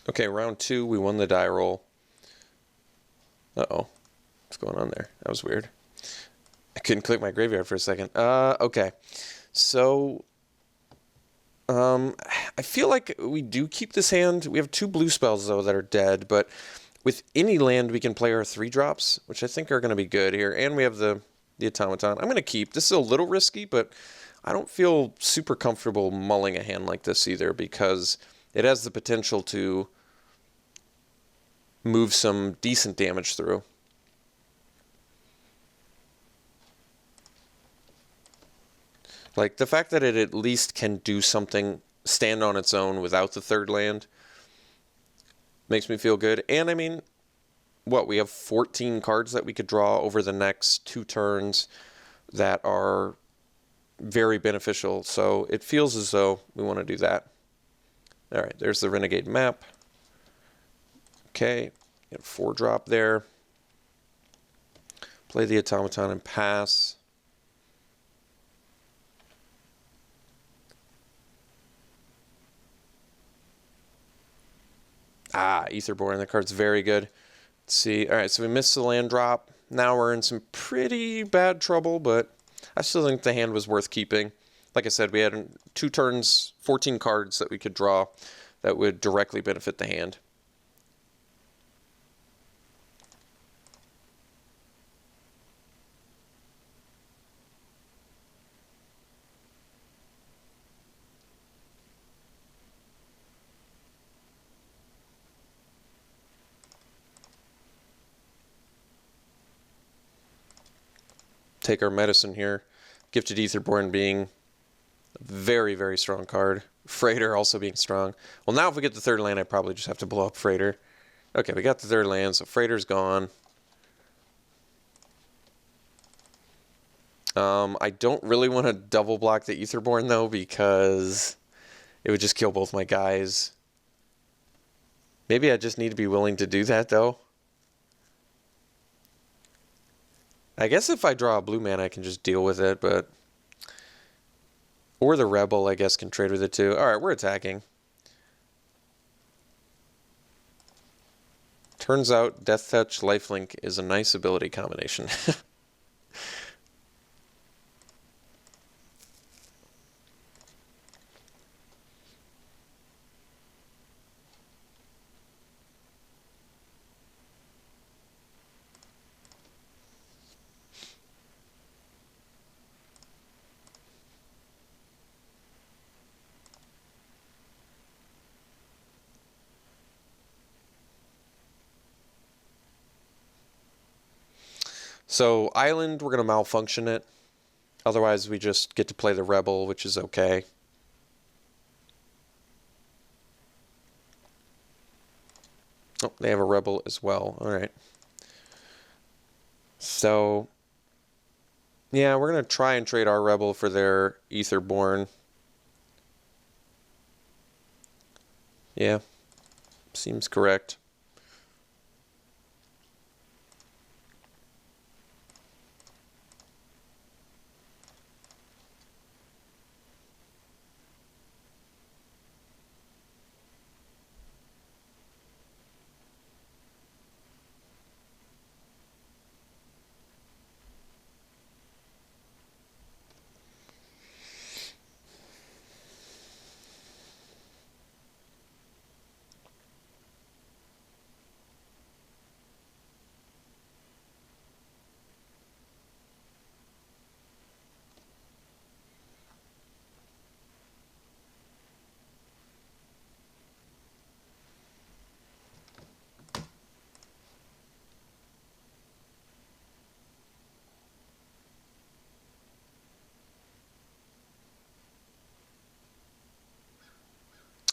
Okay, round 2, we won the die roll. Uh-oh. What's going on there? That was weird. I couldn't click my graveyard for a second. Okay. So, I feel like we do keep this hand. We have 2 blue spells, though, that are dead, but with any land, we can play our 3 drops, which I think are going to be good here. And we have the automaton. I'm going to keep. This is a little risky, but I don't feel super comfortable mulling a hand like this either, because it has the potential to move some decent damage through. Like, the fact that it at least can do something, stand on its own without the 3rd land, makes me feel good. And, I mean, what, we have 14 cards that we could draw over the next 2 turns that are very beneficial. So it feels as though we want to do that. All right, there's the Renegade map. Okay, 4-drop there. Play the automaton and pass. Aetherborn, that card's very good. Let's see. All right, so we missed the land drop. Now we're in some pretty bad trouble, but I still think the hand was worth keeping. Like I said, we had 2 turns, 14 cards that we could draw that would directly benefit the hand. Take our medicine here. Gifted Aetherborn being a very, very strong card. Freighter also being strong. Well, now if we get the 3rd land, I probably just have to blow up Freighter. Okay, we got the 3rd land, so Freighter's gone. I don't really want to double block the Aetherborn, though, because it would just kill both my guys. Maybe I just need to be willing to do that, though. I guess if I draw a blue mana, I can just deal with it, but... Or the Rebel, I guess, can trade with it, too. Alright, we're attacking. Turns out Death Touch Lifelink is a nice ability combination. So, Island, we're going to malfunction it. Otherwise, we just get to play the Rebel, which is okay. Oh, they have a Rebel as well. Alright. So, yeah, we're going to try and trade our Rebel for their Aetherborn. Yeah, seems correct.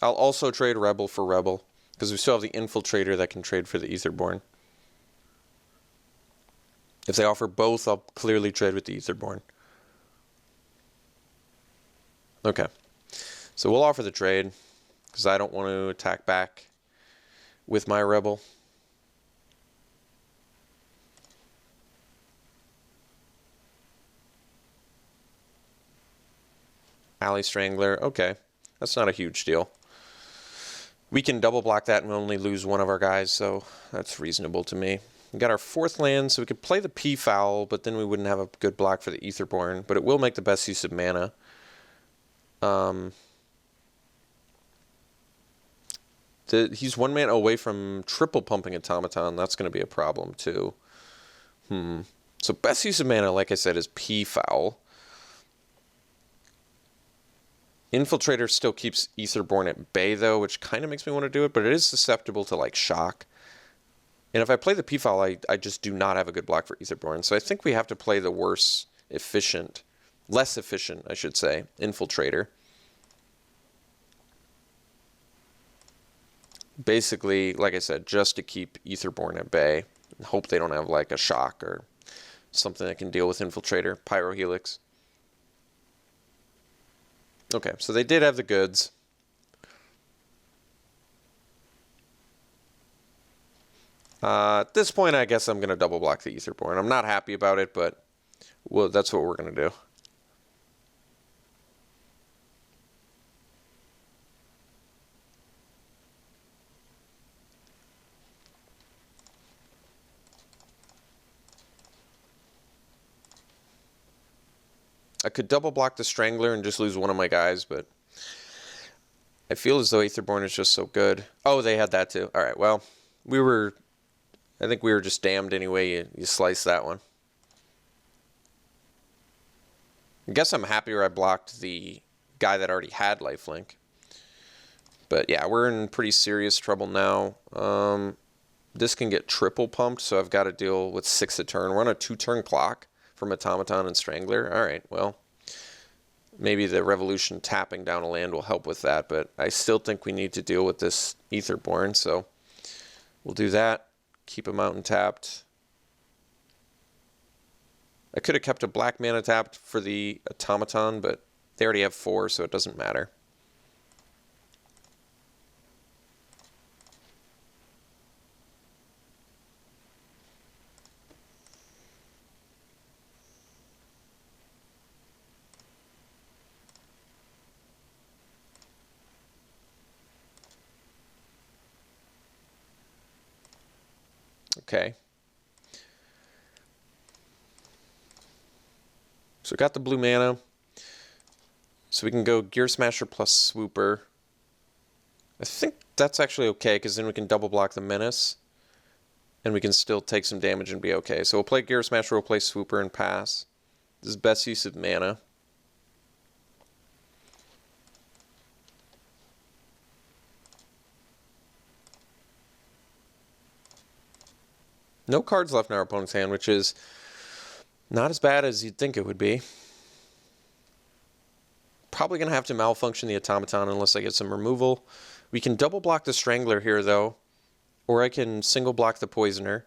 I'll also trade Rebel for Rebel, because we still have the Infiltrator that can trade for the Aetherborn. If they offer both, I'll clearly trade with the Aetherborn. Okay. So we'll offer the trade, because I don't want to attack back with my Rebel. Alley Strangler, okay. That's not a huge deal. We can double block that and only lose one of our guys, so that's reasonable to me. We got our 4th land, so we could play the Peafowl, but then we wouldn't have a good block for the Aetherborn, but it will make the best use of mana. He's 1 mana away from triple pumping Automaton. That's going to be a problem, too. So best use of mana, like I said, is Peafowl. Infiltrator still keeps Aetherborn at bay, though, which kind of makes me want to do it, but it is susceptible to, like, shock. And if I play the Peafowl, I just do not have a good block for Aetherborn. So I think we have to play the less efficient, I should say, Infiltrator. Basically, like I said, just to keep Aetherborn at bay. And hope they don't have, like, a shock or something that can deal with Infiltrator. Pyrohelix. Okay, so they did have the goods. At this point, I guess I'm going to double block the Aetherborn. I'm not happy about it, but well, that's what we're going to do. I could double block the Strangler and just lose one of my guys, but I feel as though Aetherborn is just so good. Oh, they had that too. All right, well, I think we were just damned anyway you slice that one. I guess I'm happier I blocked the guy that already had lifelink. But yeah, we're in pretty serious trouble now. This can get triple pumped, so I've got to deal with 6 a turn. We're on a 2-turn clock from Automaton and Strangler. All right, well, maybe the Revolution tapping down a land will help with that, but I still think we need to deal with this Aetherborn, so we'll do that. Keep him out and tapped. I could have kept a black mana tapped for the Automaton, but they already have 4, so it doesn't matter. Okay. So we got the blue mana. So we can go Gear Smasher plus Swooper. I think that's actually okay, because then we can double block the Menace. And we can still take some damage and be okay. So we'll play Gear Smasher, we'll play Swooper and pass. This is best use of mana. No cards left in our opponent's hand, which is not as bad as you'd think it would be. Probably going to have to malfunction the Automaton unless I get some removal. We can double block the Strangler here, though. Or I can single block the Poisoner.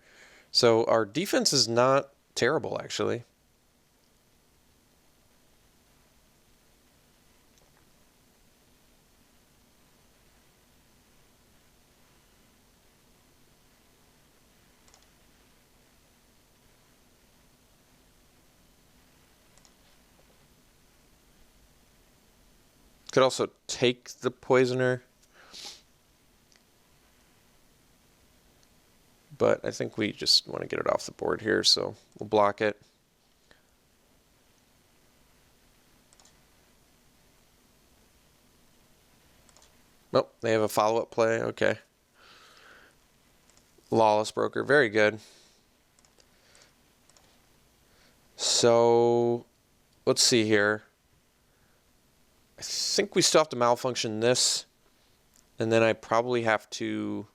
So our defense is not terrible, actually. Could also take the Poisoner. But I think we just want to get it off the board here, so we'll block it. Oh, they have a follow-up play. Okay. Lawless Broker. Very good. So, let's see here. I think we still have to malfunction this. And then I probably have to...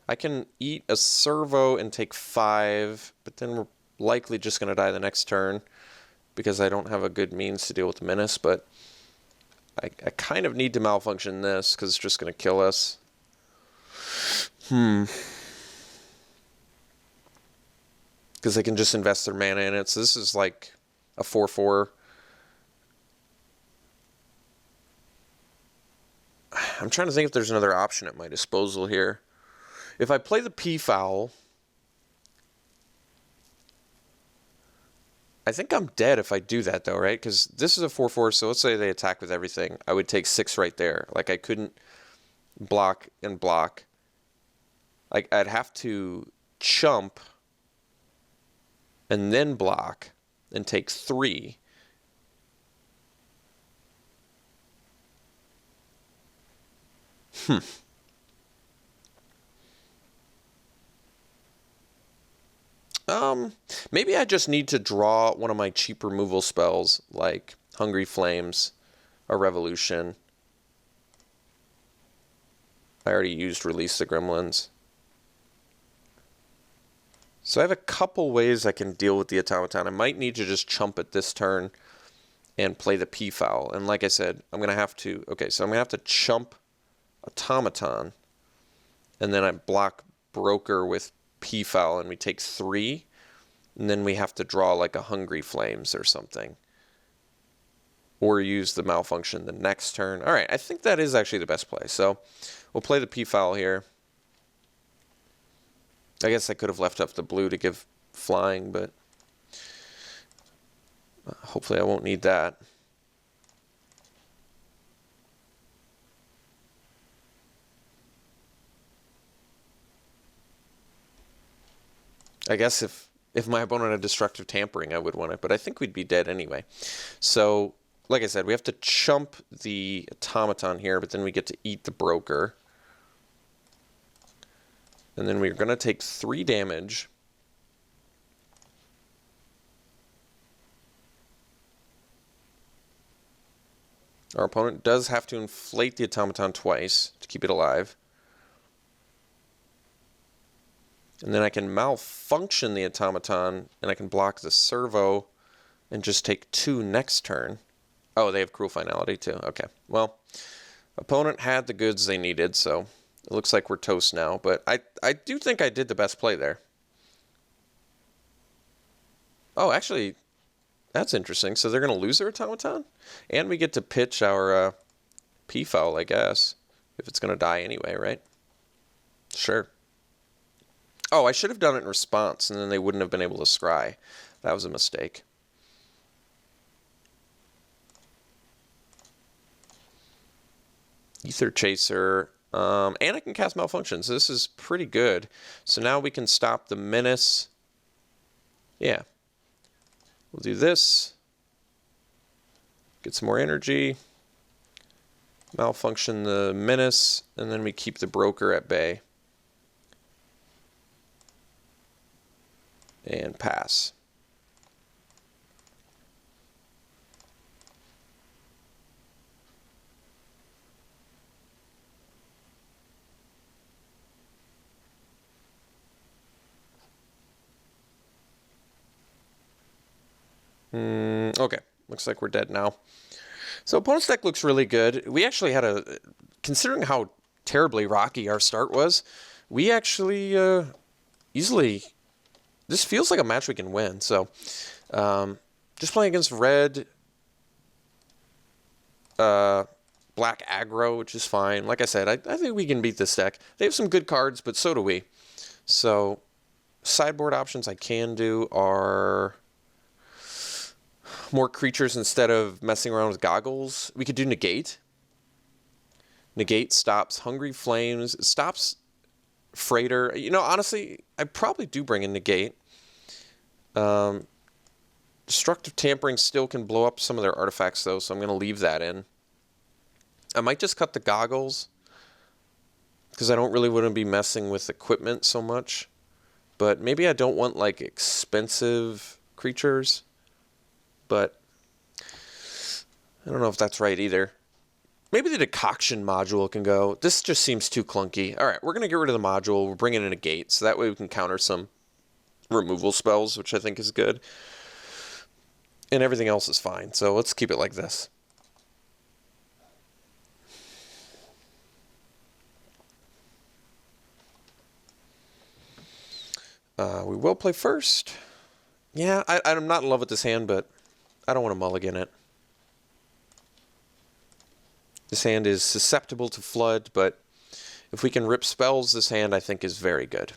I can eat a servo and take 5, but then we're likely just going to die the next turn because I don't have a good means to deal with the Menace, but I kind of need to malfunction this because it's just going to kill us. Because they can just invest their mana in it, so this is like a 4/4. I'm trying to think if there's another option at my disposal here. If I play the Peafowl, I think I'm dead if I do that, though, right? Because this is a 4/4, so let's say they attack with everything. I would take 6 right there. Like, I couldn't block, and block. Like, I'd have to chump and then block and take 3. Maybe I just need to draw one of my cheap removal spells, like Hungry Flames, or Revolution. I already used Release the Gremlins. So I have a couple ways I can deal with the Automaton. I might need to just chump it this turn and play the P-Foul. And like I said, I'm going to have to... Okay, so I'm going to have to chump Automaton. And then I block Broker with P-Foul, and we take 3. And then we have to draw like a Hungry Flames or something. Or use the Malfunction the next turn. All right, I think that is actually the best play. So we'll play the P-Foul here. I guess I could have left up the blue to give flying, but hopefully I won't need that. I guess if my opponent had Destructive Tampering, I would want it, but I think we'd be dead anyway. So, like I said, we have to chump the Automaton here, but then we get to eat the Broker. And then we're going to take 3 damage. Our opponent does have to inflate the Automaton twice to keep it alive. And then I can Malfunction the Automaton, and I can block the Servo and just take 2 next turn. Oh, they have Cruel Finality too. Okay. Well, opponent had the goods they needed, so it looks like we're toast now. But I do think I did the best play there. Oh, actually, that's interesting. So they're going to lose their Automaton? And we get to pitch our P-Foul, I guess. If it's going to die anyway, right? Sure. Oh, I should have done it in response, and then they wouldn't have been able to scry. That was a mistake. Aether Chaser. And I can cast Malfunction, so this is pretty good. So now we can stop the Menace. Yeah. We'll do this. Get some more energy. Malfunction the Menace, and then we keep the Broker at bay. And pass. Okay, looks like we're dead now. So opponent's deck looks really good. We actually had a, considering how terribly rocky our start was, we actually easily, this feels like a match we can win. So just playing against red, black aggro, which is fine. Like I said, I think we can beat this deck. They have some good cards, but so do we. So sideboard options I can do are more creatures instead of messing around with goggles. We could do Negate. Negate stops Hungry Flames. It stops Freighter. You know, honestly, I probably do bring in Negate. Destructive Tampering still can blow up some of their artifacts, though, so I'm going to leave that in. I might just cut the goggles, because I don't really want to be messing with equipment so much. But maybe I don't want, like, expensive creatures. But I don't know if that's right either. Maybe the Decoction module can go. This just seems too clunky. All right, we're going to get rid of the module. We're bringing in a gate, so that way we can counter some removal spells, which I think is good. And everything else is fine, so let's keep it like this. We will play first. Yeah, I'm not in love with this hand, but I don't want to mulligan it. This hand is susceptible to flood, but if we can rip spells, this hand I think is very good.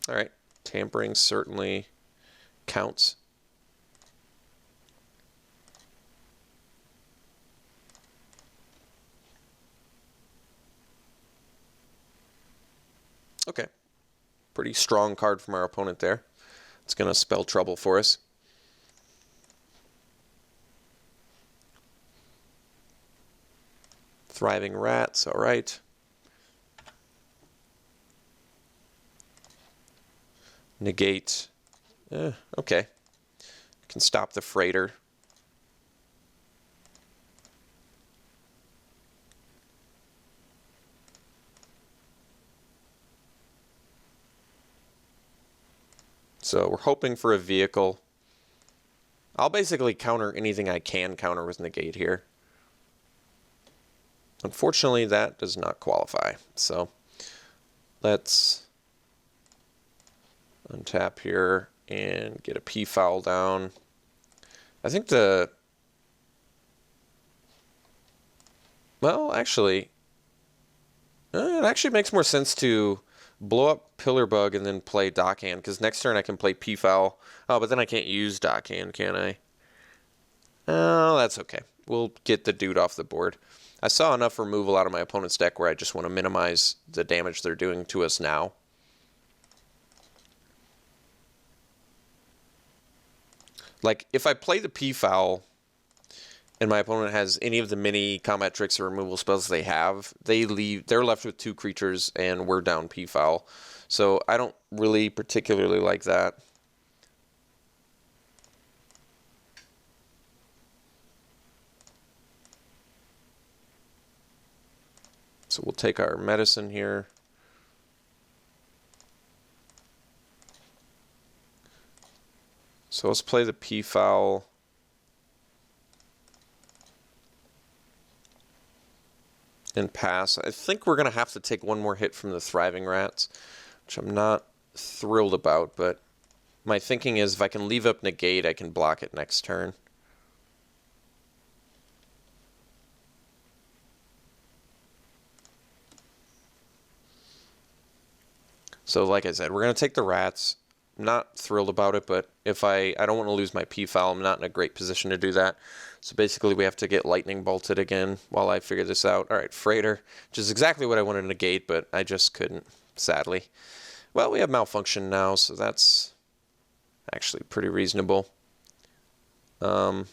Alright, tampering certainly counts. Okay. Pretty strong card from our opponent there. It's going to spell trouble for us. Thriving Rats, all right. Negate. Okay. Can stop the Freighter. So we're hoping for a vehicle. I'll basically counter anything I can counter with negate here. Unfortunately, that does not qualify. So let's untap here and get a P-foul down. I think well, actually, it actually makes more sense to blow up Pillar Bug and then play Dockhand, because next turn I can play P-foul. Oh, but then I can't use Dockhand, can I? Oh, that's okay. We'll get the dude off the board. I saw enough removal out of my opponent's deck where I just want to minimize the damage they're doing to us now. Like, if I play the P-foul and my opponent has any of the mini combat tricks or removal spells they have, they're left with 2 creatures and we're down P-foul. So I don't really particularly like that. So we'll take our medicine here. So let's play the P-foul. And pass. I think we're going to have to take one more hit from the Thriving Rats, which I'm not thrilled about, but my thinking is if I can leave up negate, I can block it next turn. So like I said, we're going to take the Rats. I'm not thrilled about it, but if I don't want to lose my P-foul, I'm not in a great position to do that. So basically we have to get lightning bolted again while I figure this out. All right, Freighter, which is exactly what I wanted to negate, but I just couldn't, sadly. Well, we have Malfunction now, so that's actually pretty reasonable. I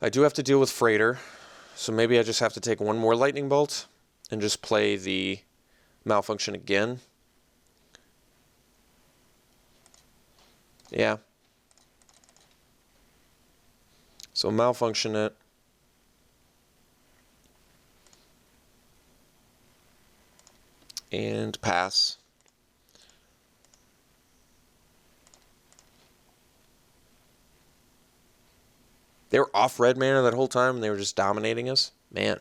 do have to deal with Freighter, so maybe I just have to take one more lightning bolt and just play the Malfunction again. Yeah. So Malfunction it. And pass. They were off red mana that whole time and they were just dominating us. Man.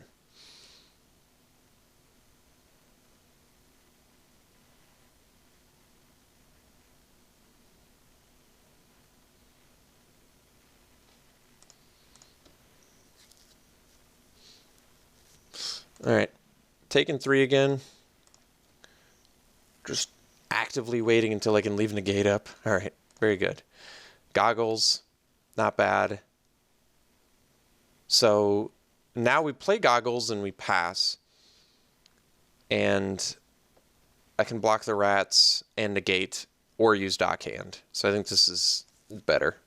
Alright. Taking 3 again. Just actively waiting until I can leave negate up. Alright. Very good. Goggles. Not bad. So now we play Goggles and we pass. And I can block the Rats and negate or use Dockhand. So I think this is better.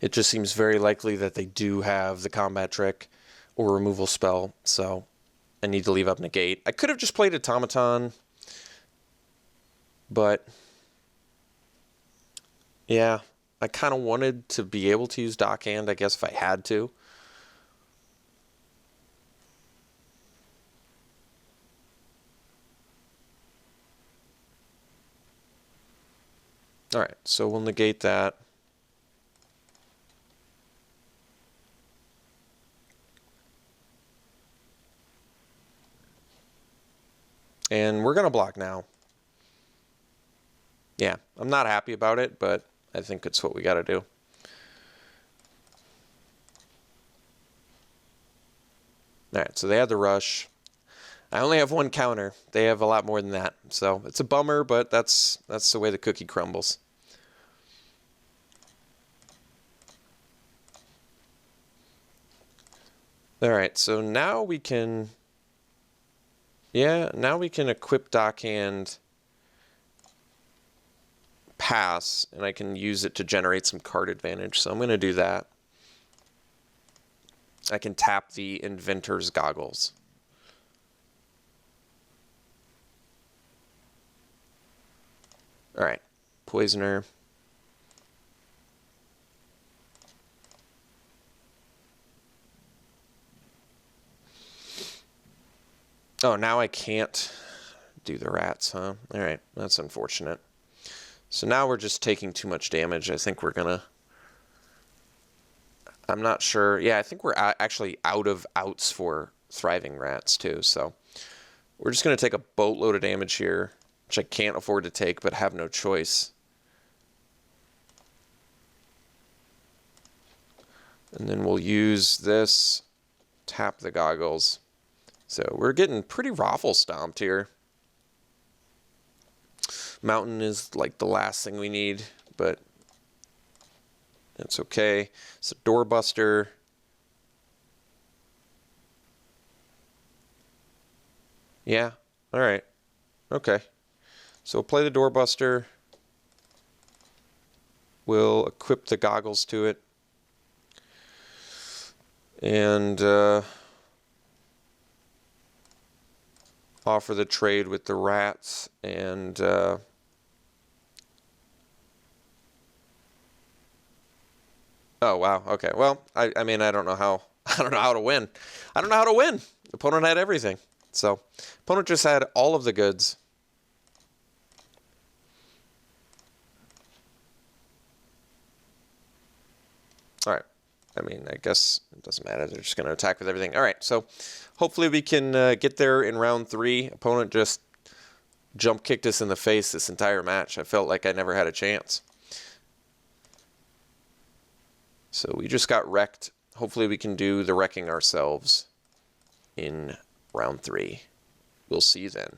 It just seems very likely that they do have the combat trick or removal spell, so I need to leave up negate. I could have just played Automaton, but yeah, I kind of wanted to be able to use Dockhand, I guess, if I had to. All right, so we'll negate that. And we're going to block now. Yeah, I'm not happy about it, but I think it's what we got to do. All right, so they had the rush. I only have one counter. They have a lot more than that. So it's a bummer, but that's the way the cookie crumbles. All right, so now we can... Yeah, now we can equip Dockhand pass, and I can use it to generate some card advantage. So I'm going to do that. I can tap the Inventor's Goggles. All right, Poisoner. Oh, now I can't do the rats, huh? All right, that's unfortunate. So now we're just taking too much damage. I think we're gonna... I'm not sure. Yeah, I think we're actually out of outs for Thriving Rats, too. So we're just going to take a boatload of damage here, which I can't afford to take, but have no choice. And then we'll use this, tap the Goggles. So we're getting pretty raffle stomped here. Mountain is like the last thing we need, but it's okay. So Doorbuster. Yeah, all right. Okay. So we'll play the Doorbuster. We'll equip the Goggles to it. And offer the trade with the rats and oh wow, okay. Well, I mean I don't know how to win. I don't know how to win. The opponent had everything. So opponent just had all of the goods. All right. I mean, I guess it doesn't matter. They're just going to attack with everything. All right. So hopefully we can get there in round 3. Opponent just jump kicked us in the face this entire match. I felt like I never had a chance. So we just got wrecked. Hopefully we can do the wrecking ourselves in round 3. We'll see you then.